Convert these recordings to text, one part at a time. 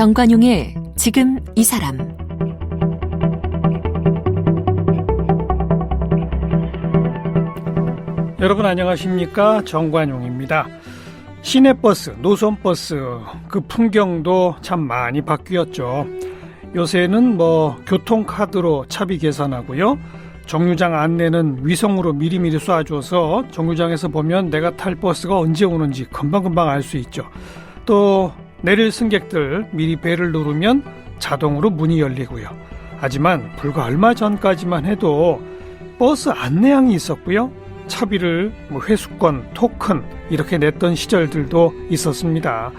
정관용의 지금 이 사람. 여러분 안녕하십니까? 정관용입니다. 시내버스, 노선버스 그 풍경도 참 많이 바뀌었죠. 요새는 교통카드로 차비 계산하고요. 정류장 안내는 위성으로 미리미리 쏴줘서 정류장에서 보면 내가 탈 버스가 언제 오는지 금방금방 알 수 있죠. 또 내릴 승객들 미리 벨을 누르면 자동으로 문이 열리고요. 하지만 불과 얼마 전까지만 해도 버스 안내양이 있었고요. 차비를 회수권, 토큰 이렇게 냈던 시절들도 있었습니다.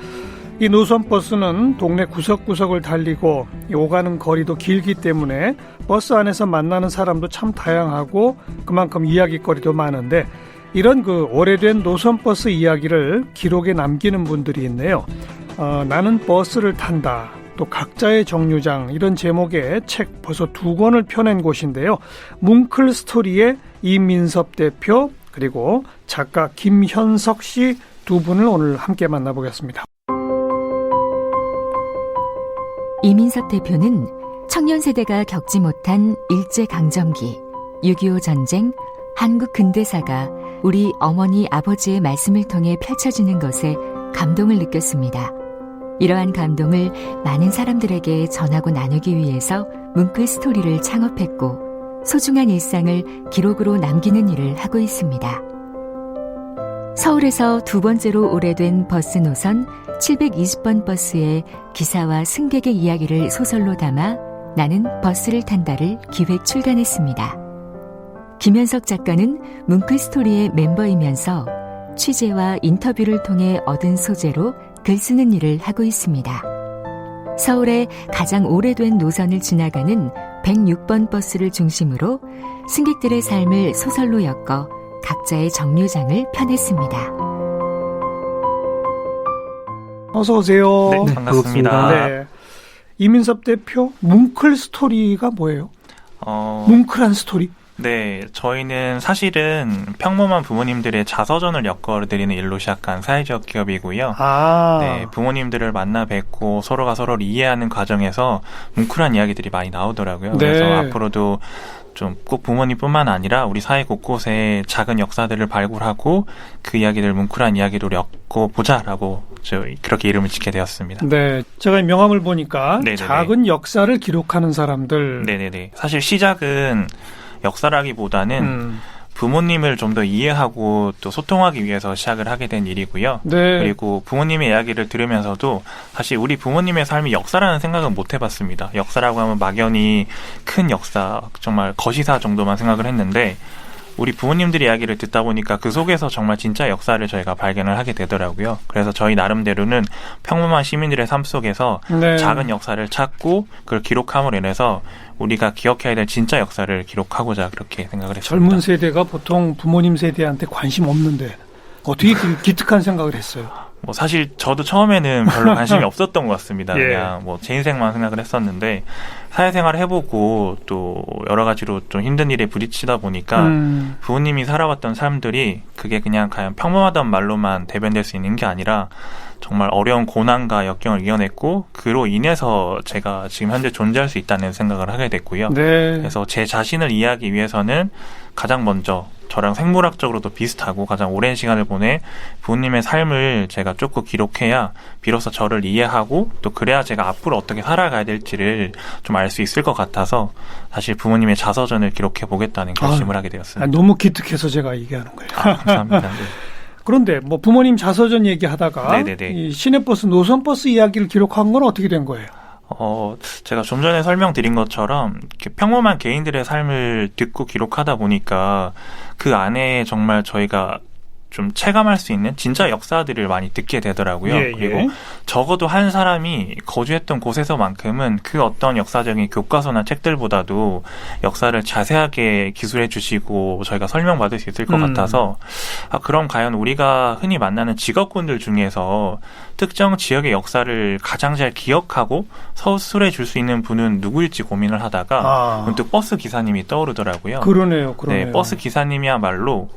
이 노선버스는 동네 구석구석을 달리고 오가는 거리도 길기 때문에 버스 안에서 만나는 사람도 참 다양하고 그만큼 이야기거리도 많은데 이런 오래된 노선버스 이야기를 기록에 남기는 분들이 있네요. 나는 버스를 탄다. 또 각자의 정류장 이런 제목의 책 벌써 2권을 펴낸 곳인데요. 뭉클 스토리의 이민섭 대표 그리고 작가 김현석 씨 두 분을 오늘 함께 만나보겠습니다. 이민섭 대표는 청년 세대가 겪지 못한 일제강점기, 6.25 전쟁, 한국 근대사가 우리 어머니 아버지의 말씀을 통해 펼쳐지는 것에 감동을 느꼈습니다. 이러한 감동을 많은 사람들에게 전하고 나누기 위해서 뭉클 스토리를 창업했고 소중한 일상을 기록으로 남기는 일을 하고 있습니다. 서울에서 2번째로 오래된 버스 노선 720번 버스의 기사와 승객의 이야기를 소설로 담아 나는 버스를 탄다를 기획 출간했습니다. 김현석 작가는 뭉클 스토리의 멤버이면서 취재와 인터뷰를 통해 얻은 소재로 글 쓰는 일을 하고 있습니다. 서울의 가장 오래된 노선을 지나가는 106번 버스를 중심으로 승객들의 삶을 소설로 엮어 각자의 정류장을 펴냈습니다. 어서 오세요. 네, 반갑습니다. 네. 이민섭 대표, 뭉클 스토리가 뭐예요? 뭉클한 스토리? 네, 저희는 사실은 평범한 부모님들의 자서전을 엮어드리는 일로 시작한 사회적 기업이고요. 네, 부모님들을 만나 뵙고 서로가 서로를 이해하는 과정에서 뭉클한 이야기들이 많이 나오더라고요. 네. 그래서 앞으로도 좀 꼭 부모님뿐만 아니라 우리 사회 곳곳에 작은 역사들을 발굴하고 그 이야기들 뭉클한 이야기로 엮어보자라고 그렇게 이름을 짓게 되었습니다. 네, 제가 명함을 보니까 네네네. 작은 역사를 기록하는 사람들. 네네네. 사실 시작은 역사라기보다는 부모님을 좀 더 이해하고 또 소통하기 위해서 시작을 하게 된 일이고요. 네. 그리고 부모님의 이야기를 들으면서도 사실 우리 부모님의 삶이 역사라는 생각은 못 해봤습니다. 역사라고 하면 막연히 큰 역사, 정말 거시사 정도만 생각을 했는데 우리 부모님들의 이야기를 듣다 보니까 그 속에서 정말 진짜 역사를 저희가 발견을 하게 되더라고요. 그래서 저희 나름대로는 평범한 시민들의 삶 속에서 네. 작은 역사를 찾고 그걸 기록함으로 인해서 우리가 기억해야 될 진짜 역사를 기록하고자 그렇게 생각을 했습니다. 젊은 세대가 보통 부모님 세대한테 관심 없는데 어떻게 기특한 생각을 했어요? 사실 저도 처음에는 별로 관심이 없었던 것 같습니다. 예. 그냥 제 인생만 생각을 했었는데 사회생활을 해보고 또 여러 가지로 좀 힘든 일에 부딪히다 보니까 부모님이 살아왔던 삶들이 그게 그냥 평범하다는 말로만 대변될 수 있는 게 아니라 정말 어려운 고난과 역경을 이겨냈고 그로 인해서 제가 지금 현재 존재할 수 있다는 생각을 하게 됐고요. 네. 그래서 제 자신을 이해하기 위해서는 가장 먼저 저랑 생물학적으로도 비슷하고 가장 오랜 시간을 보내 부모님의 삶을 제가 쫓고 기록해야 비로소 저를 이해하고 또 그래야 제가 앞으로 어떻게 살아가야 될지를 좀 알 수 있을 것 같아서 사실 부모님의 자서전을 기록해 보겠다는 결심을 하게 되었습니다. 너무 기특해서 제가 얘기하는 거예요. 감사합니다. 네. 그런데 부모님 자서전 얘기하다가 네네네. 이 시내버스, 노선버스 이야기를 기록한 건 어떻게 된 거예요? 제가 좀 전에 설명드린 것처럼 이렇게 평범한 개인들의 삶을 듣고 기록하다 보니까 그 안에 정말 저희가 좀 체감할 수 있는 진짜 역사들을 많이 듣게 되더라고요. 예, 예. 그리고 적어도 한 사람이 거주했던 곳에서만큼은 그 어떤 역사적인 교과서나 책들보다도 역사를 자세하게 기술해 주시고 저희가 설명받을 수 있을 것 같아서 그럼 과연 우리가 흔히 만나는 직업군들 중에서 특정 지역의 역사를 가장 잘 기억하고 서술해 줄 수 있는 분은 누구일지 고민을 하다가 또 버스 기사님이 떠오르더라고요. 그러네요. 네, 버스 기사님이야말로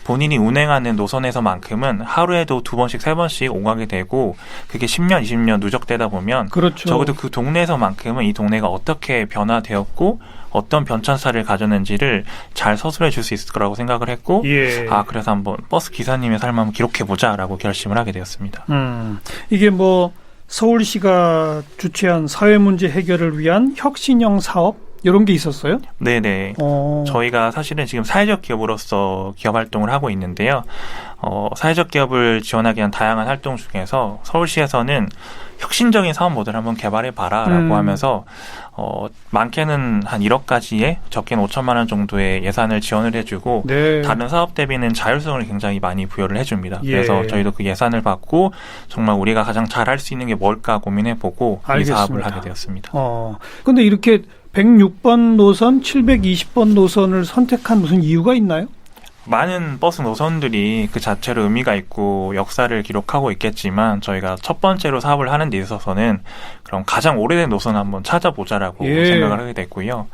본인이 운행하는 노선에서만큼은 하루에도 2번씩 3번씩 오가게 되고 그게 10년 20년 누적되다 보면 그렇죠. 적어도 그 동네에서만큼은 이 동네가 어떻게 변화되었고 어떤 변천사를 가졌는지를 잘 서술해 줄 수 있을 거라고 생각을 했고 예. 그래서 한번 버스 기사님의 삶을 한번 기록해보자라고 결심을 하게 되었습니다. 이게 뭐 서울시가 주최한 사회문제 해결을 위한 혁신형 사업 이런 게 있었어요? 네네. 저희가 사실은 지금 사회적 기업으로서 기업 활동을 하고 있는데요. 사회적 기업을 지원하기 위한 다양한 활동 중에서 서울시에서는 혁신적인 사업 모델을 한번 개발해봐라라고 하면서 많게는 한 1억까지의 적게는 5천만 원 정도의 예산을 지원을 해주고 네. 다른 사업 대비는 자율성을 굉장히 많이 부여를 해줍니다. 예. 그래서 저희도 그 예산을 받고 정말 우리가 가장 잘할 수 있는 게 뭘까 고민해보고 이 사업을 하게 되었습니다. 근데 이렇게 106번 노선, 720번 노선을 선택한 무슨 이유가 있나요? 많은 버스 노선들이 그 자체로 의미가 있고 역사를 기록하고 있겠지만 저희가 첫 번째로 사업을 하는 데 있어서는 그럼 가장 오래된 노선을 한번 찾아보자라고 생각을 하게 됐고요.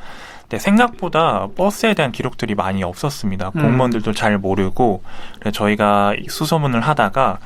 근데 생각보다 버스에 대한 기록들이 많이 없었습니다. 공무원들도 잘 모르고 그래서 저희가 수소문을 하다가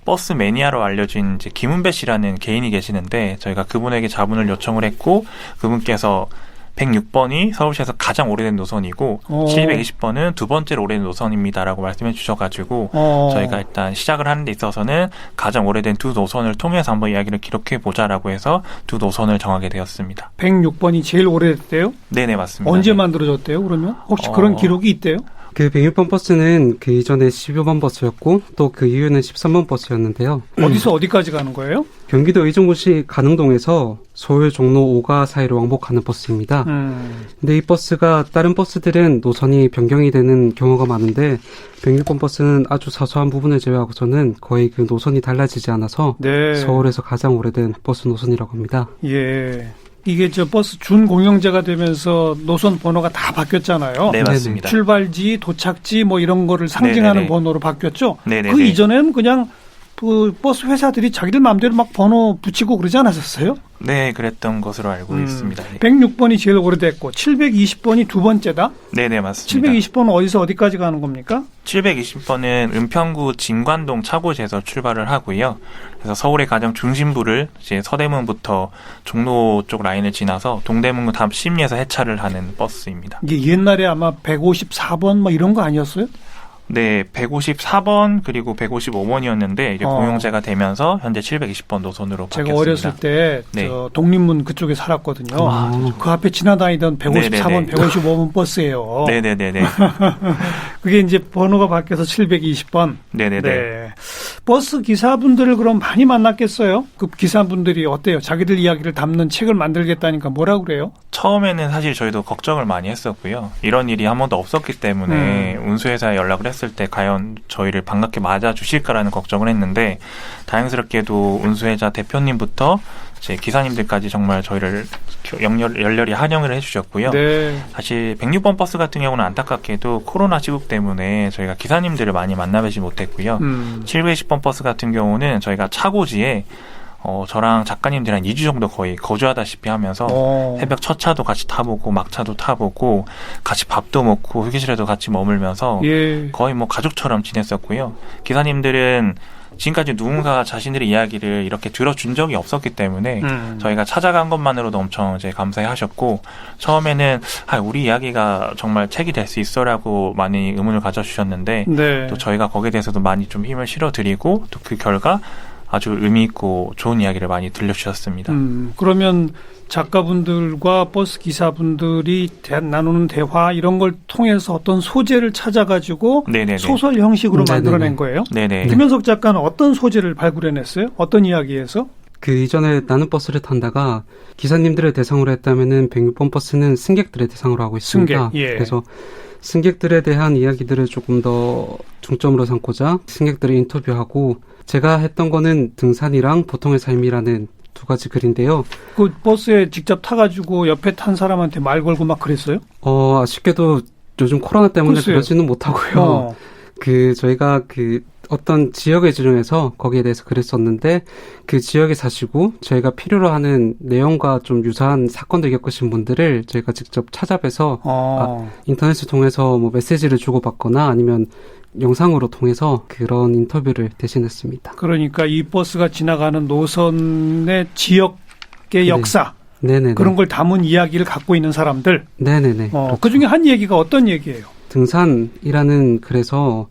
버스 매니아로 알려진 이제 김은배 씨라는 개인이 계시는데 저희가 그분에게 자문을 요청을 했고 그분께서 106번이 서울시에서 가장 오래된 노선이고 720번은 두 번째로 오래된 노선입니다라고 말씀해 주셔가지고 저희가 일단 시작을 하는 데 있어서는 가장 오래된 두 노선을 통해서 한번 이야기를 기록해 보자라고 해서 두 노선을 정하게 되었습니다. 106번이 제일 오래됐대요? 네네 맞습니다. 언제 네. 만들어졌대요 그러면? 혹시 그런 기록이 있대요? 그 106번 버스는 그 이전에 15번 버스였고 또 그 이후에는 13번 버스였는데요. 어디서 어디까지 가는 거예요? 경기도 의정부시 가능동에서 서울 종로 5가 사이로 왕복하는 버스입니다. 근데 이 버스가 다른 버스들은 노선이 변경이 되는 경우가 많은데 106번 버스는 아주 사소한 부분을 제외하고서는 거의 그 노선이 달라지지 않아서 네. 서울에서 가장 오래된 버스 노선이라고 합니다. 예. 이게 저 버스 준공영제가 되면서 노선 번호가 다 바뀌었잖아요. 네 맞습니다. 출발지, 도착지 뭐 이런 거를 상징하는 네네네. 번호로 바뀌었죠. 네네네. 그 이전에는 그냥 그 버스 회사들이 자기들 마음대로 막 번호 붙이고 그러지 않았었어요? 네 그랬던 것으로 알고 있습니다. 네. 106번이 제일 오래됐고 720번이 두 번째다? 네네 맞습니다. 720번은 어디서 어디까지 가는 겁니까? 720번은 은평구 진관동 차고지에서 출발을 하고요. 그래서 서울의 가장 중심부를 이제 서대문부터 종로 쪽 라인을 지나서 동대문구 다음 심리에서 해차를 하는 버스입니다. 이게 옛날에 아마 154번 뭐 이런 거 아니었어요? 네, 154번 그리고 155번이었는데 이제 공용제가 되면서 현재 720번 노선으로 제가 바뀌었습니다. 어렸을 때 네. 저 독립문 그쪽에 살았거든요. 그 앞에 지나다니던 154번, 네네네. 155번 버스예요. 네네네네. 그게 이제 번호가 바뀌어서 720번. 네네네. 네. 버스 기사분들을 그럼 많이 만났겠어요? 그 기사분들이 어때요? 자기들 이야기를 담는 책을 만들겠다니까 뭐라 그래요? 처음에는 사실 저희도 걱정을 많이 했었고요. 이런 일이 한 번도 없었기 때문에 운수회사에 연락을 했을 때 과연 저희를 반갑게 맞아주실까라는 걱정을 했는데 다행스럽게도 운수회사 대표님부터 제 기사님들까지 정말 저희를 열렬히 환영을 해주셨고요. 네. 사실 106번 버스 같은 경우는 안타깝게도 코로나 시국 때문에 저희가 기사님들을 많이 만나뵈지 못했고요. 720번 버스 같은 경우는 저희가 차고지에 저랑 작가님들 한 2주 정도 거의 거주하다시피 하면서 새벽 첫 차도 같이 타보고 막차도 타보고 같이 밥도 먹고 휴게실에도 같이 머물면서 예. 거의 뭐 가족처럼 지냈었고요. 기사님들은 지금까지 누군가 자신들의 이야기를 이렇게 들어준 적이 없었기 때문에 저희가 찾아간 것만으로도 엄청 이제 감사해하셨고 처음에는 우리 이야기가 정말 책이 될 수 있어라고 많이 의문을 가져주셨는데 네. 또 저희가 거기에 대해서도 많이 좀 힘을 실어드리고 또 그 결과 아주 의미 있고 좋은 이야기를 많이 들려주셨습니다. 그러면 작가분들과 버스 기사분들이 나누는 대화 이런 걸 통해서 어떤 소재를 찾아가지고 네네네. 소설 형식으로 네네네. 만들어낸 거예요? 네네. 김현석 작가는 어떤 소재를 발굴해냈어요? 어떤 이야기에서? 그 이전에 나는 버스를 탄다가 기사님들을 대상으로 했다면은 106번 버스는 승객들을 대상으로 하고 있습니다. 승객, 예. 그래서 승객들에 대한 이야기들을 조금 더 중점으로 삼고자 승객들을 인터뷰하고 제가 했던 거는 등산이랑 보통의 삶이라는 두 가지 글인데요. 그 버스에 직접 타가지고 옆에 탄 사람한테 말 걸고 막 그랬어요? 아쉽게도 요즘 코로나 때문에 글쎄요. 그러지는 못하고요. 저희가 어떤 지역을 지정해서 거기에 대해서 글을 썼는데 그 지역에 사시고 저희가 필요로 하는 내용과 좀 유사한 사건들 겪으신 분들을 저희가 직접 찾아뵈서 인터넷을 통해서 뭐 메시지를 주고받거나 아니면 영상으로 통해서 그런 인터뷰를 대신했습니다. 그러니까 이 버스가 지나가는 노선의 지역의 역사 네네네. 그런 걸 담은 이야기를 갖고 있는 사람들. 네네네. 그중에 한 얘기가 어떤 얘기예요? 등산이라는 글에서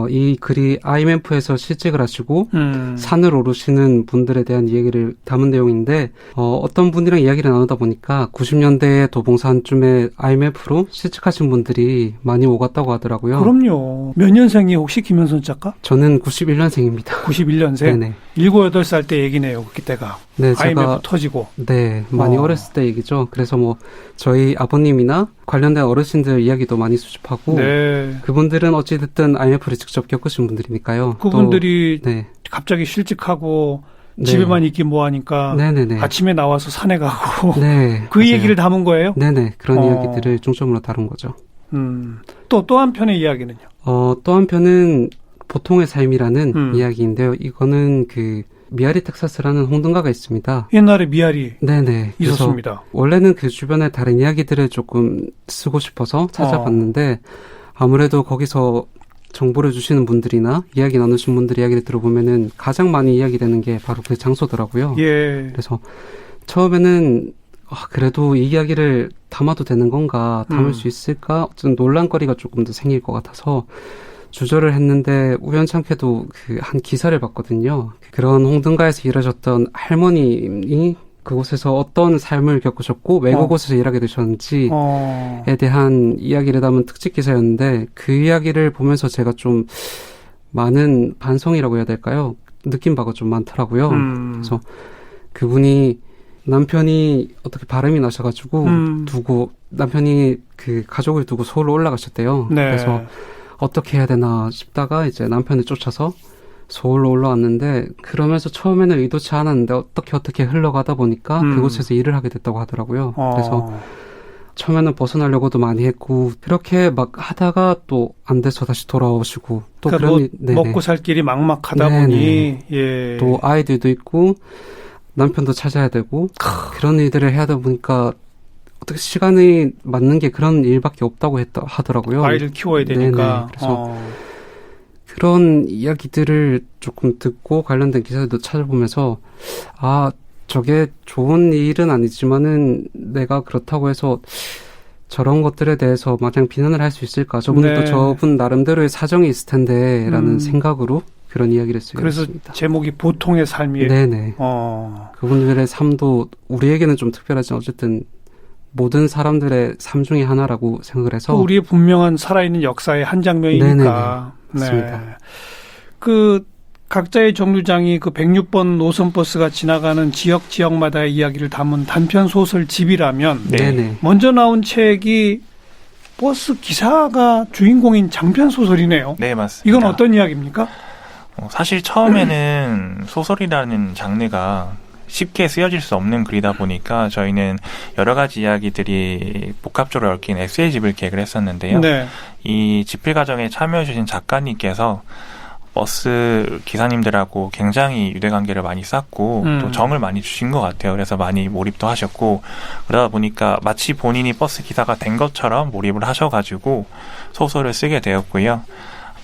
이 글이 IMF에서 실직을 하시고 산을 오르시는 분들에 대한 이야기를 담은 내용인데 어떤 분이랑 이야기를 나누다 보니까 90년대 도봉산쯤에 IMF로 실직하신 분들이 많이 오갔다고 하더라고요. 그럼요. 몇 년생이 혹시 김현선 작가? 저는 91년생입니다. 91년생? 네네. 7, 8살 때 얘기네요. 그때가. 네, IMF 터지고. 네, 많이 어렸을 때 얘기죠. 그래서 뭐 저희 아버님이나 관련된 어르신들 이야기도 많이 수집하고 네. 그분들은 어찌됐든 IMF를 직접 겪으신 분들이니까요. 그분들이 또, 네. 갑자기 실직하고 네. 집에만 있기 뭐하니까 네네네. 아침에 나와서 산에 가고 네, 그 맞아요. 얘기를 담은 거예요? 네네, 그런 이야기들을 중점으로 다룬 거죠. 또 한편의 이야기는요? 또 한편은 보통의 삶이라는 이야기인데요. 이거는 그 미아리 텍사스라는 홍등가가 있습니다. 옛날에 미아리 네네. 있었습니다. 원래는 그 주변에 다른 이야기들을 조금 쓰고 싶어서 찾아봤는데 아무래도 거기서 정보를 주시는 분들이나 이야기 나누신 분들 이야기를 들어보면은 가장 많이 이야기되는 게 바로 그 장소더라고요. 예. 그래서 처음에는 그래도 이 이야기를 담아도 되는 건가, 담을 수 있을까, 어떤 논란거리가 조금 더 생길 것 같아서 주저를 했는데 우연찮게도 그 한 기사를 봤거든요. 그런 홍등가에서 일하셨던 할머님이 그곳에서 어떤 삶을 겪으셨고 왜 그곳에서 일하게 되셨는지에 대한 이야기를 담은 특집 기사였는데 그 이야기를 보면서 제가 좀 많은 반성이라고 해야 될까요? 느낀 바가 좀 많더라고요. 그래서 그분이 남편이 어떻게 바람이 나셔가지고 남편이 그 가족을 두고 서울로 올라가셨대요. 네. 그래서 어떻게 해야 되나 싶다가 이제 남편을 쫓아서 서울로 올라왔는데 그러면서 처음에는 의도치 않았는데 어떻게 흘러가다 보니까 그곳에서 일을 하게 됐다고 하더라고요. 그래서 처음에는 벗어나려고도 많이 했고 그렇게 막 하다가 또 안 돼서 다시 돌아오시고 또 그러니까 그런 먹고 살 길이 막막하다 네네. 보니 예. 또 아이들도 있고 남편도 찾아야 되고 그런 일들을 해야 하다 보니까 어떻게 시간이 맞는 게 그런 일밖에 없다고 하더라고요. 아이를 키워야 되니까. 네네. 그래서 그런 이야기들을 조금 듣고 관련된 기사들도 찾아보면서 저게 좋은 일은 아니지만은 내가 그렇다고 해서 저런 것들에 대해서 마냥 비난을 할 수 있을까? 저분도 네. 저분 나름대로의 사정이 있을 텐데 라는 생각으로 그런 이야기를 쓰게 그래서 됐습니다. 제목이 보통의 삶이에요. 네네. 그분들의 삶도 우리에게는 좀 특별하지만 어쨌든 모든 사람들의 삶 중에 하나라고 생각을 해서 우리의 분명한 살아있는 역사의 한 장면이니까. 맞습니다. 네. 그 각자의 정류장이 그 106번 노선버스가 지나가는 지역마다의 이야기를 담은 단편 소설집이라면 네네. 먼저 나온 책이 버스 기사가 주인공인 장편 소설이네요. 네, 맞습니다. 이건 어떤 이야기입니까? 사실 처음에는 소설이라는 장르가 쉽게 쓰여질 수 없는 글이다 보니까 저희는 여러 가지 이야기들이 복합적으로 얽힌 에세이집을 기획을 했었는데요. 네. 이 집필 과정에 참여해 주신 작가님께서 버스 기사님들하고 굉장히 유대관계를 많이 쌓고 또 정을 많이 주신 것 같아요. 그래서 많이 몰입도 하셨고 그러다 보니까 마치 본인이 버스 기사가 된 것처럼 몰입을 하셔가지고 소설을 쓰게 되었고요.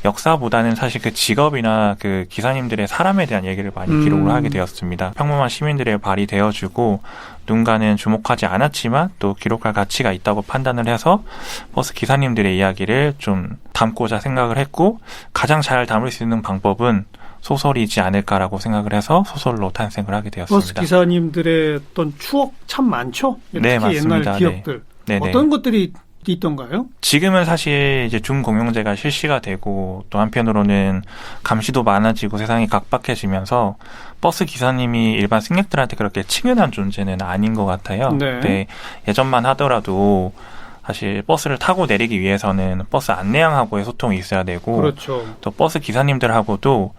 역사보다는 사실 그 직업이나 그 기사님들의 사람에 대한 얘기를 많이 기록을 하게 되었습니다. 평범한 시민들의 발이 되어주고 누군가는 주목하지 않았지만 또 기록할 가치가 있다고 판단을 해서 버스 기사님들의 이야기를 좀 담고자 생각을 했고 가장 잘 담을 수 있는 방법은 소설이지 않을까라고 생각을 해서 소설로 탄생을 하게 되었습니다. 버스 기사님들의 어떤 추억 참 많죠? 네, 특히 맞습니다. 옛날 기억들. 네. 어떤 것들이 있던가요? 지금은 사실 이제 중공영제가 실시가 되고 또 한편으로는 감시도 많아지고 세상이 각박해지면서 버스 기사님이 일반 승객들한테 그렇게 친근한 존재는 아닌 것 같아요. 네. 근데 예전만 하더라도 사실 버스를 타고 내리기 위해서는 버스 안내양하고의 소통이 있어야 되고 그렇죠. 또 버스 기사님들하고도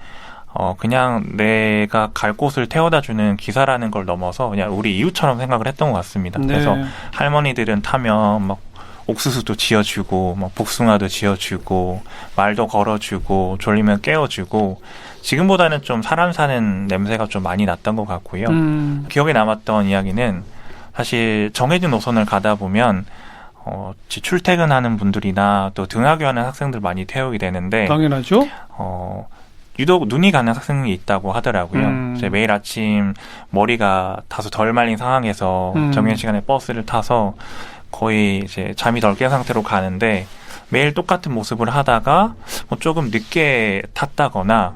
그냥 내가 갈 곳을 태워다 주는 기사라는 걸 넘어서 그냥 우리 이웃처럼 생각을 했던 것 같습니다. 네. 그래서 할머니들은 타면 막 옥수수도 지어주고 뭐 복숭아도 지어주고 말도 걸어주고 졸리면 깨워주고 지금보다는 좀 사람 사는 냄새가 좀 많이 났던 것 같고요. 기억에 남았던 이야기는 사실 정해진 노선을 가다 보면 출퇴근하는 분들이나 또 등하교하는 학생들 많이 태우게 되는데 당연하죠. 유독 눈이 가는 학생이 있다고 하더라고요. 이제 매일 아침 머리가 다소 덜 말린 상황에서 정해진 시간에 버스를 타서 거의 이제 잠이 덜 깬 상태로 가는데 매일 똑같은 모습을 하다가 뭐 조금 늦게 탔다거나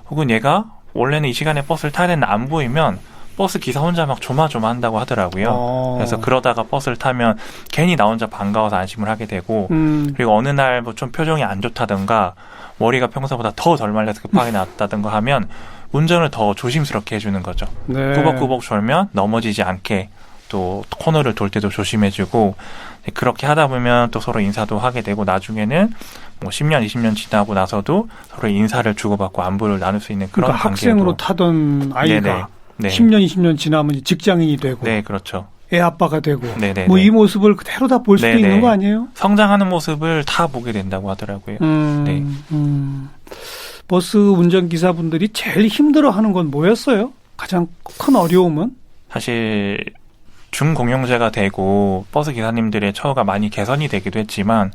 혹은 얘가 원래는 이 시간에 버스를 타야 되는데 안 보이면 버스 기사 혼자 막 조마조마한다고 하더라고요. 그래서 그러다가 버스를 타면 괜히 나 혼자 반가워서 안심을 하게 되고 그리고 어느 날 뭐 좀 표정이 안 좋다든가 머리가 평소보다 더 덜 말려서 급하게 나왔다든가 하면 운전을 더 조심스럽게 해주는 거죠. 네. 꾸벅꾸벅 졸면 넘어지지 않게 또 코너를 돌 때도 조심해주고 그렇게 하다 보면 또 서로 인사도 하게 되고 나중에는 뭐 10년, 20년 지나고 나서도 서로 인사를 주고받고 안부를 나눌 수 있는 그런 그러니까 관계로. 학생으로 타던 아이가 네. 10년, 20년 지나면 직장인이 되고 네, 그렇죠. 애 아빠가 되고 네네. 뭐 이 모습을 그대로 다 볼 수도 네네. 있는 거 아니에요? 성장하는 모습을 다 보게 된다고 하더라고요. 네. 버스 운전기사분들이 제일 힘들어하는 건 뭐였어요? 가장 큰 어려움은? 사실 중공용제가 되고 버스 기사님들의 처우가 많이 개선이 되기도 했지만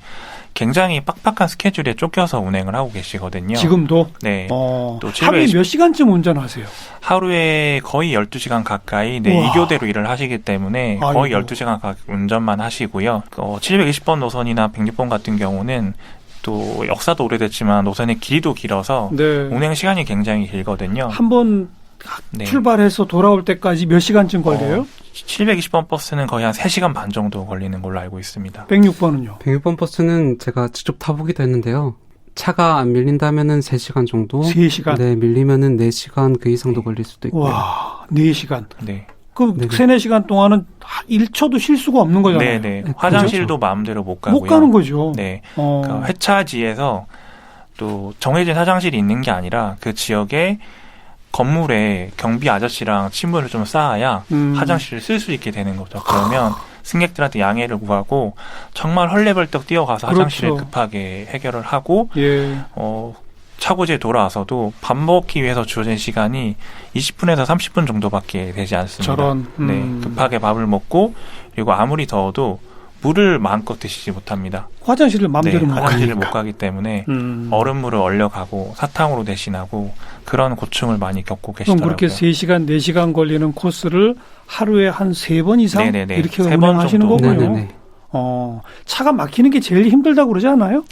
굉장히 빡빡한 스케줄에 쫓겨서 운행을 하고 계시거든요. 지금도? 네. 또 하루에 몇 시간쯤 운전하세요? 하루에 거의 12시간 가까이 우와. 2교대로 일을 하시기 때문에 거의 아이고. 12시간 운전만 하시고요. 720번 노선이나 106번 같은 경우는 또 역사도 오래됐지만 노선의 길이도 길어서 네. 운행 시간이 굉장히 길거든요. 한번 네. 출발해서 돌아올 때까지 몇 시간쯤 걸려요? 720번 버스는 거의 한 3시간 반 정도 걸리는 걸로 알고 있습니다. 106번은요? 106번 버스는 제가 직접 타보기도 했는데요. 차가 안 밀린다면은 3시간 정도. 3시간? 네, 밀리면은 4시간 그 이상도 걸릴 수도 있고요. 와, 4시간. 네. 그럼 네네. 3, 4시간 동안은 1초도 쉴 수가 없는 거잖아요. 네네. 네, 화장실도 마음대로 못 가고요. 못 가는 거죠. 네. 어. 그러니까 회차지에서 또 정해진 화장실이 있는 게 아니라 그 지역에 건물에 경비 아저씨랑 친분을 좀 쌓아야 화장실을 쓸 수 있게 되는 거죠. 그러면 승객들한테 양해를 구하고 정말 헐레벌떡 뛰어가서 그렇죠. 화장실을 급하게 해결을 하고 예. 차고지에 돌아와서도 밥 먹기 위해서 주어진 시간이 20분에서 30분 정도밖에 되지 않습니다. 저런. 네, 급하게 밥을 먹고 그리고 아무리 더워도 물을 마음껏 드시지 못합니다. 화장실을 마음대로 네, 못 화장실을 못 가니까. 가기 때문에 음. 얼음물을 얼려가고 사탕으로 대신하고 그런 고충을 많이 겪고 그럼 계시더라고요. 그렇게 3시간, 4시간 걸리는 코스를 하루에 한 3번 이상 네네네. 이렇게 3번 운행하시는 정도. 거군요. 네네네. 차가 막히는 게 제일 힘들다고 그러지 않아요?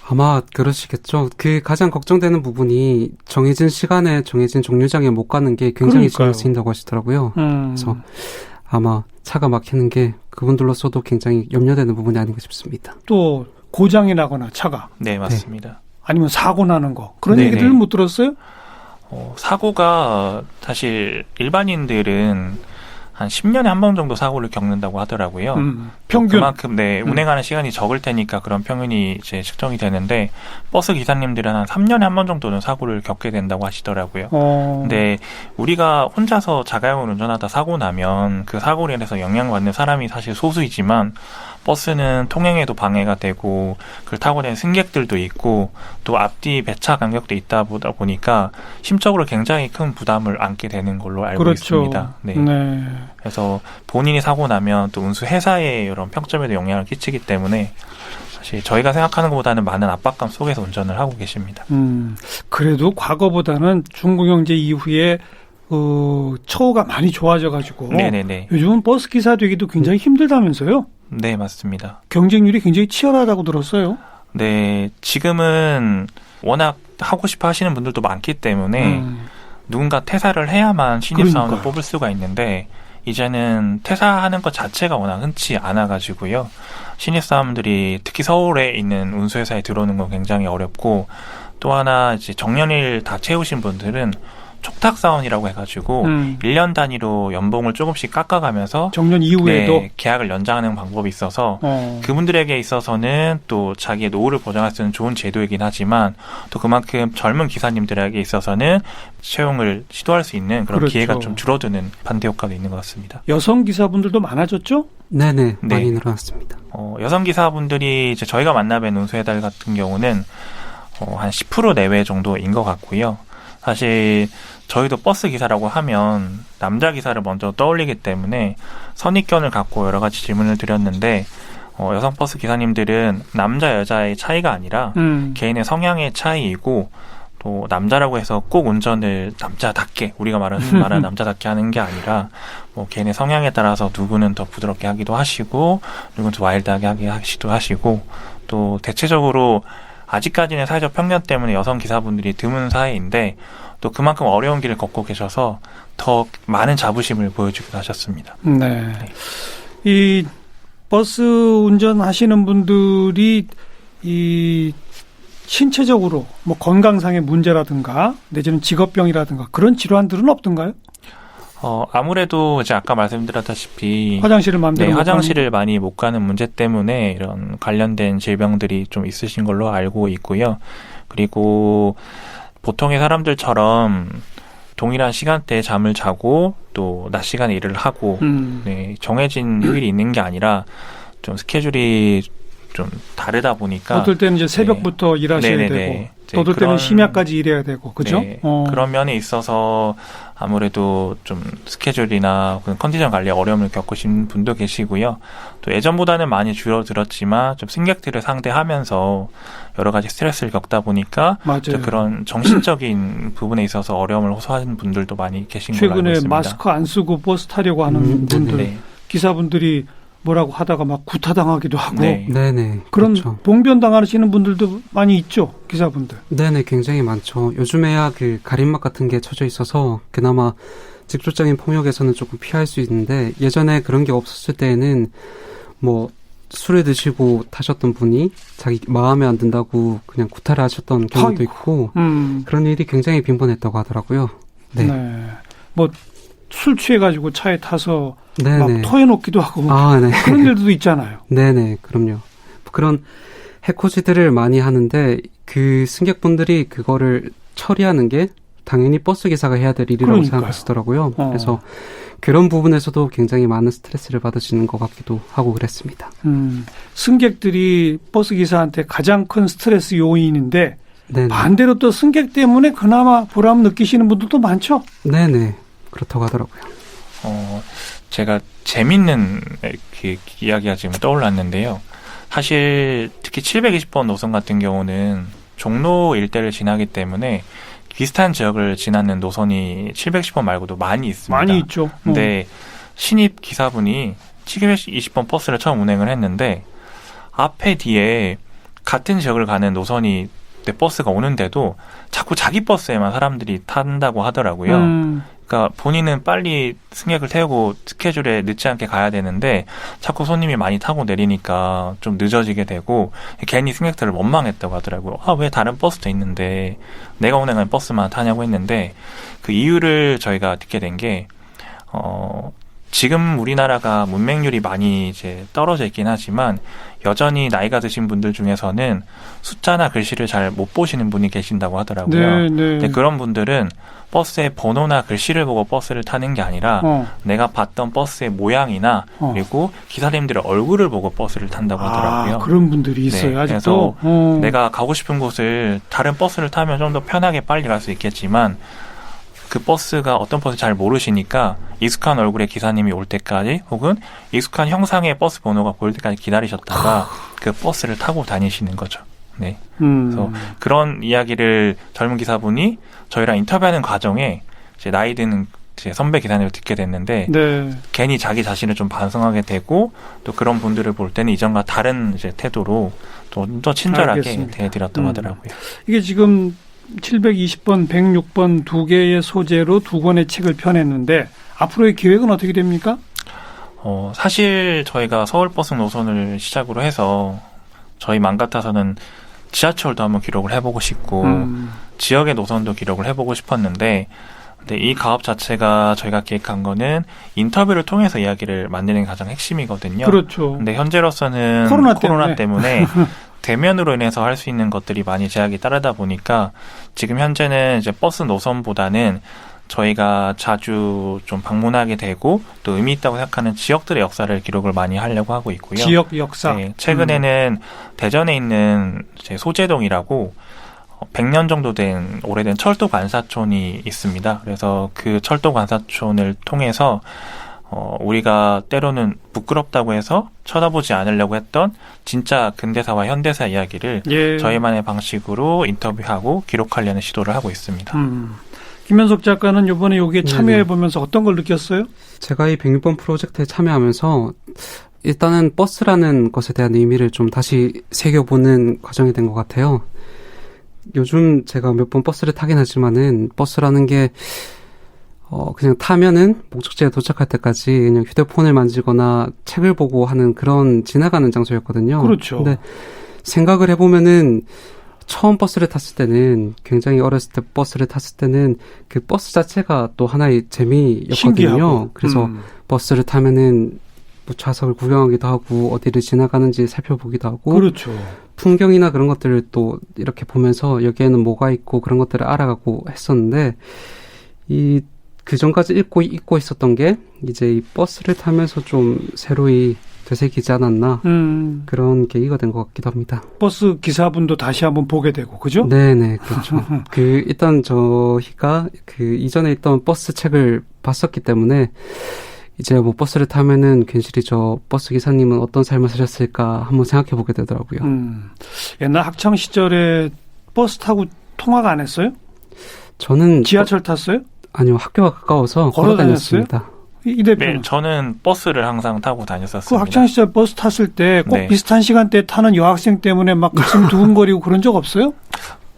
아마 그러시겠죠. 그 가장 걱정되는 부분이 정해진 시간에 정해진 정류장에 못 가는 게 굉장히 그러니까요. 신경 쓰인다고 하시더라고요. 그래서 아마 차가 막히는 게 그분들로서도 굉장히 염려되는 부분이 아닌가 싶습니다. 또 고장이 나거나 차가 네, 맞습니다. 아니면 사고 나는 거 그런 네네. 얘기들은 못 들었어요? 사고가 사실 일반인들은 한 10년에 한 번 정도 사고를 겪는다고 하더라고요. 평균. 그만큼 운행하는 시간이 적을 테니까 그런 평균이 이제 측정이 되는데 버스 기사님들은 한 3년에 한 번 정도는 사고를 겪게 된다고 하시더라고요. 근데 우리가 혼자서 자가용을 운전하다 사고 나면 그 사고로 인해서 영향받는 사람이 사실 소수이지만 버스는 통행에도 방해가 되고 그걸 타고 다니는 승객들도 있고 또 앞뒤 배차 간격도 있다 보니까 심적으로 굉장히 큰 부담을 안게 되는 걸로 알고 그렇죠. 있습니다. 네. 네. 그래서 본인이 사고 나면 또 운수 회사의 이런 평점에도 영향을 끼치기 때문에 사실 저희가 생각하는 것보다는 많은 압박감 속에서 운전을 하고 계십니다. 그래도 과거보다는 중공영제 이후에 처우가 많이 좋아져가지고 네네네. 요즘은 버스 기사 되기도 굉장히 힘들다면서요? 네, 맞습니다. 경쟁률이 굉장히 치열하다고 들었어요. 네, 지금은 워낙 하고 싶어 하시는 분들도 많기 때문에 누군가 퇴사를 해야만 신입사원을 그러니까요. 뽑을 수가 있는데 이제는 퇴사하는 것 자체가 워낙 흔치 않아가지고요. 신입사원들이 특히 서울에 있는 운수회사에 들어오는 건 굉장히 어렵고 또 하나 이제 정년일 다 채우신 분들은 촉탁사원이라고 해가지고 1년 단위로 연봉을 조금씩 깎아가면서 정년 이후에도 네, 계약을 연장하는 방법이 있어서 그분들에게 있어서는 또 자기의 노후를 보장할 수 있는 좋은 제도이긴 하지만 또 그만큼 젊은 기사님들에게 있어서는 채용을 시도할 수 있는 그런 그렇죠. 기회가 좀 줄어드는 반대 효과도 있는 것 같습니다. 여성 기사분들도 많아졌죠? 네네, 네. 많이 늘어났습니다. 여성 기사분들이 이제 저희가 만나뵌 운수회달 같은 경우는 한 10% 내외 정도인 것 같고요. 사실 저희도 버스 기사라고 하면 남자 기사를 먼저 떠올리기 때문에 선입견을 갖고 여러 가지 질문을 드렸는데 여성 버스 기사님들은 남자 여자의 차이가 아니라 개인의 성향의 차이이고 또 남자라고 해서 꼭 운전을 남자답게 우리가 말하는 남자답게 하는 게 아니라 뭐 개인의 성향에 따라서 누구는 더 부드럽게 하기도 하시고 누구는 더 와일드하게 하기도 하시고 또 대체적으로 아직까지는 사회적 편견 때문에 여성 기사분들이 드문 사회인데 또 그만큼 어려운 길을 걷고 계셔서 더 많은 자부심을 보여주기도 하셨습니다. 네. 이 버스 운전하시는 분들이 이 신체적으로 뭐 건강상의 문제라든가 내지는 직업병이라든가 그런 질환들은 없던가요? 아무래도 이제 아까 말씀드렸다시피 화장실을 마음대로 화장실을 많이 못 가는 문제 때문에 이런 관련된 질병들이 좀 있으신 걸로 알고 있고요. 그리고 보통의 사람들처럼 동일한 시간대에 잠을 자고 또 낮 시간에 일을 하고 네, 정해진 휴일이 있는 게 아니라 좀 스케줄이 좀 다르다 보니까 어떨 때는 이제 새벽부터 네. 일하셔야 되고 또 어떨 때는 심야까지 일해야 되고 그죠? 네, 그런 면에 있어서 아무래도 좀 스케줄이나 컨디션 관리에 어려움을 겪으신 분도 계시고요. 또 예전보다는 많이 줄어들었지만 좀 승객들을 상대하면서 여러 가지 스트레스를 겪다 보니까 그런 정신적인 부분에 있어서 어려움을 호소하는 분들도 많이 계신 걸로 알고 있습니다. 최근에 마스크 안 쓰고 버스 타려고 하는 분들 네. 기사분들이 뭐라고 하다가 막 구타당하기도 하고 네네 그런 그렇죠. 봉변당하시는 분들도 많이 있죠, 기사분들. 네네 굉장히 많죠. 요즘에야 그 가림막 같은 게 쳐져 있어서 그나마 직접적인 폭력에서는 조금 피할 수 있는데 예전에 그런 게 없었을 때에는 뭐 술을 드시고 타셨던 분이 자기 마음에 안 든다고 그냥 구타를 하셨던 경우도 있고 그런 일이 굉장히 빈번했다고 하더라고요. 네. 뭐 술 취해가지고 차에 타서 네네. 막 토해놓기도 하고 네. 그런 일들도 있잖아요. 네네, 그럼요. 그런 해코지들을 많이 하는데 그 승객분들이 그거를 처리하는 게 당연히 버스 기사가 해야 될 일이라고 그러니까요. 생각하시더라고요. 그래서 그런 부분에서도 굉장히 많은 스트레스를 받으시는 것 같기도 하고 그랬습니다. 승객들이 버스 기사한테 가장 큰 스트레스 요인인데 네네. 반대로 또 승객 때문에 그나마 보람 느끼시는 분들도 많죠? 네네. 그렇다고 하더라고요. 제가 재밌는 이야기가 지금 떠올랐는데요. 사실 특히 720번 노선 같은 경우는 종로 일대를 지나기 때문에 비슷한 지역을 지나는 노선이 710번 말고도 많이 있습니다. 많이 있죠. 근데 신입 기사분이 720번 버스를 처음 운행을 했는데 앞에 뒤에 같은 지역을 가는 노선이 버스가 오는데도 자꾸 자기 버스에만 사람들이 탄다고 하더라고요. 그러니까 본인은 빨리 승객을 태우고 스케줄에 늦지 않게 가야 되는데 자꾸 손님이 많이 타고 내리니까 좀 늦어지게 되고 괜히 승객들을 원망했다고 하더라고요. 왜 다른 버스도 있는데 내가 운행하는 버스만 타냐고 했는데 그 이유를 저희가 듣게 된 게 지금 우리나라가 문맹률이 많이 이제 떨어져 있긴 하지만 여전히 나이가 드신 분들 중에서는 숫자나 글씨를 잘 못 보시는 분이 계신다고 하더라고요. 근데 그런 분들은 버스의 번호나 글씨를 보고 버스를 타는 게 아니라 내가 봤던 버스의 모양이나 그리고 기사님들의 얼굴을 보고 버스를 탄다고 하더라고요. 그런 분들이 있어요. 네, 아직도. 그래서 내가 가고 싶은 곳을 다른 버스를 타면 좀 더 편하게 빨리 갈 수 있겠지만 그 버스가 어떤 버스 잘 모르시니까 익숙한 얼굴의 기사님이 올 때까지 혹은 익숙한 형상의 버스 번호가 보일 때까지 기다리셨다가 그 버스를 타고 다니시는 거죠. 네. 그래서 그런 이야기를 젊은 기사분이 저희랑 인터뷰하는 과정에 이제 나이 드는 이제 선배 기사님을 듣게 됐는데 괜히 자기 자신을 좀 반성하게 되고 또 그런 분들을 볼 때는 이전과 다른 이제 태도로 좀 더 친절하게 대해드렸다고 하더라고요. 이게 지금 720번, 106번 두 개의 소재로 두 권의 책을 펴냈는데 앞으로의 계획은 어떻게 됩니까? 사실 저희가 서울버스 노선을 시작으로 해서 저희 맘 같아서는 지하철도 한번 기록을 해보고 싶고 지역의 노선도 기록을 해보고 싶었는데 근데 이 가업 자체가 저희가 기획한 거는 인터뷰를 통해서 이야기를 만드는 게 가장 핵심이거든요. 그렇죠. 근데 현재로서는 코로나 때문에 대면으로 인해서 할 수 있는 것들이 많이 제약이 따르다 보니까 지금 현재는 이제 버스 노선보다는 저희가 자주 좀 방문하게 되고 또 의미 있다고 생각하는 지역들의 역사를 기록을 많이 하려고 하고 있고요. 지역 역사. 네, 최근에는 대전에 있는 이제 소재동이라고 100년 정도 된 오래된 철도 관사촌이 있습니다. 그래서 그 철도 관사촌을 통해서 우리가 때로는 부끄럽다고 해서 쳐다보지 않으려고 했던 진짜 근대사와 현대사 이야기를 예. 저희만의 방식으로 인터뷰하고 기록하려는 시도를 하고 있습니다. 김현석 작가는 이번에 여기에 참여해보면서 어떤 걸 느꼈어요? 제가 이 106번 프로젝트에 참여하면서 일단은 버스라는 것에 대한 의미를 좀 다시 새겨보는 과정이 된 것 같아요. 요즘 제가 몇 번 버스를 타긴 하지만은 버스라는 게 그냥 타면은 목적지에 도착할 때까지 그냥 휴대폰을 만지거나 책을 보고 하는 그런 지나가는 장소였거든요. 그렇죠. 근데 생각을 해보면은 처음 버스를 탔을 때는 굉장히 어렸을 때 버스를 탔을 때는 그 버스 자체가 또 하나의 재미였거든요. 신기하고. 그래서 버스를 타면은 뭐 좌석을 구경하기도 하고 어디를 지나가는지 살펴보기도 하고 그렇죠. 풍경이나 그런 것들을 또 이렇게 보면서 여기에는 뭐가 있고 그런 것들을 알아가고 했었는데 그 전까지 잊고 있었던 게 이제 이 버스를 타면서 좀 새로이 되새기지 않았나 그런 계기가 된 것 같기도 합니다. 버스 기사분도 다시 한번 보게 되고 그죠? 네네 그렇죠. 일단 저희가 이전에 있던 버스 책을 봤었기 때문에 이제 뭐 버스를 타면은 괜시리 저 버스 기사님은 어떤 삶을 사셨을까 한번 생각해 보게 되더라고요. 옛날 학창 시절에 버스 타고 통학 안 했어요? 저는 지하철 탔어요? 아니요, 학교가 가까워서 걸어 다녔습니다. 이 대표는? 네, 저는 버스를 항상 타고 다녔었습니다. 그 학창 시절 버스 탔을 때 꼭 네. 비슷한 시간대에 타는 여학생 때문에 막 가슴 두근거리고 그런 적 없어요?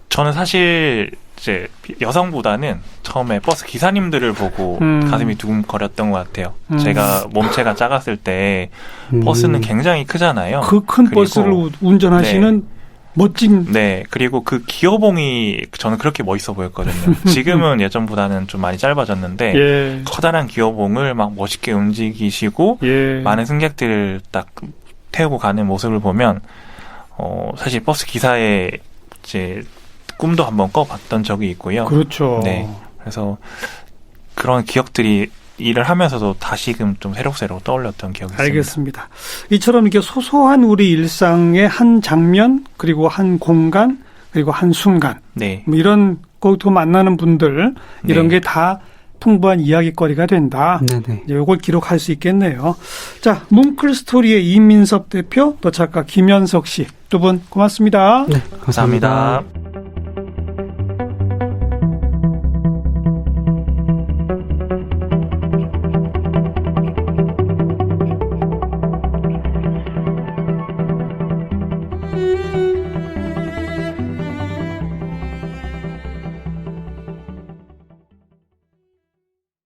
저는 사실 이제 여성보다는 처음에 버스 기사님들을 보고 가슴이 두근거렸던 것 같아요. 제가 몸체가 작았을 때 버스는 굉장히 크잖아요. 그 큰 버스를 운전하시는 멋진. 네, 그리고 그 기어봉이 저는 그렇게 멋있어 보였거든요. 지금은 예전보다는 좀 많이 짧아졌는데 예. 커다란 기어봉을 막 멋있게 움직이시고 예. 많은 승객들을 딱 태우고 가는 모습을 보면 사실 버스 기사의 이제 꿈도 한번 꿔봤던 적이 있고요. 그렇죠. 네, 그래서 그런 기억들이 일을 하면서도 다시금 좀 새록새록 떠올렸던 기억이 있습니다. 알겠습니다. 이처럼 이렇게 소소한 우리 일상의 한 장면, 그리고 한 공간, 그리고 한 순간, 네. 뭐 이런 거기서 만나는 분들 이런 네. 게 다 풍부한 이야기거리가 된다. 네네. 이걸 기록할 수 있겠네요. 자, 뭉클 스토리의 이민섭 대표, 또 작가 김현석 씨 두 분 고맙습니다. 네, 감사합니다. 감사합니다.